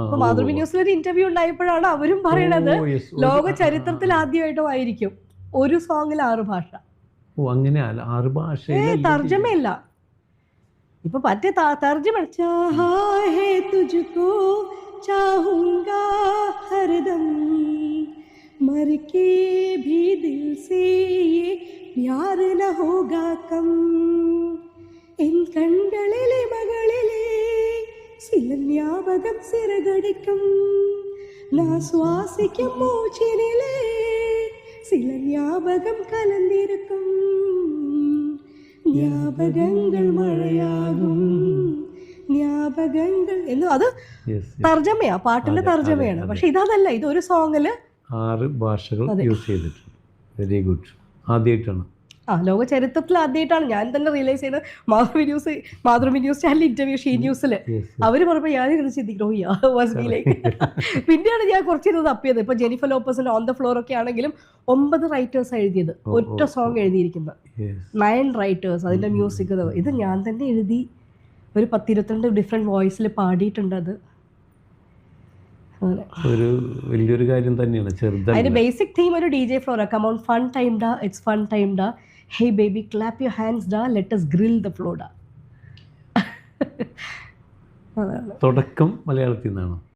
അപ്പൊ മാതൃഭൂമി ന്യൂസിൽ ഒരു ഇന്റർവ്യൂ ഉണ്ടായപ്പോഴാണ് അവരും പറയണത് ലോക ചരിത്രത്തിൽ ആദ്യമായിട്ടും ആയിരിക്കും ഒരു സോങ്ങിൽ 6 ഭാഷ. അങ്ങനെ 6 ഭാഷ തർജ്ജമയില്ല. ഇപ്പൊ മറ്റേ തർജ്ജമ ചാഹാ ഹേ തുജ്കോ ചാഹൂംഗാ ഹർദം മർ കേ ഭീ ദിൽ സേ യേ പ്യാർ ന ഹോഗാ കം എൻ കണ്ണുകളിലെ മകളിലെ ചില ജ്ഞാപകം സിറകടിക്കും ഞാൻ ശ്വാസിക്കും മൂച്ചിനിലെ ചില ജ്ഞാപകം കലർന്നിരിക്കും ജ്ഞാപകങ്ങൾ മഴയാകും ജ്ഞാപകങ്ങൾ എന്ന്. അത് തർജ്ജമയാ, പാട്ടിന്റെ തർജ്ജമയാണ്. പക്ഷെ ഇതല്ല, ഇതൊരു സോങ്ങില് 6 ഭാഷകൾ യൂസ് ചെയ്തിട്ടുണ്ട്. Very good. ആദ്യമായിട്ടാണ് ലോക ചരിത്രത്തിൽ ആദ്യമായിട്ടാണ് ഞാൻ തന്നെ റിയലൈസ് ചെയ്തത്. Mathrubhumi news channel interview she ന്യൂസിൽ അവര് പറഞ്ഞപ്പോൾ ഞാനിരുന്ന് ചിന്തിക്കുന്നു. പിന്നെയാണ് ഞാൻ കുറച്ചിരുന്ന് തപ്പിയത്. ഇപ്പൊ ജെനിഫർ ലോപ്പസിന്റെ ഓൺ ദ ഫ്ലോർ ഒക്കെ ആണെങ്കിലും 9 റൈറ്റേഴ്സ് എഴുതിയത്, ഒറ്റ സോങ് എഴുതിയിരിക്കുന്നത് 9 റൈറ്റേഴ്സ്. അതിന്റെ മ്യൂസിക് ഇത് ഞാൻ തന്നെ എഴുതി ഒരു 10-22 ഡിഫറെന്റ് വോയിസിൽ പാടിയിട്ടുണ്ട്. അത് ഒരു വലിയൊരു കാര്യം തന്നെയാണ്. അതിന്റെ ബേസിക് തീം ഒരു DJ floor. Come on fun time ഡാ, ഇറ്റ്സ് ഫൺ ടൈം ഡാ, hey baby clap your hands ഡാ, let us grill the floor ഡാ. തുടക്കം മലയാളത്തിൽ നിന്നാണ്.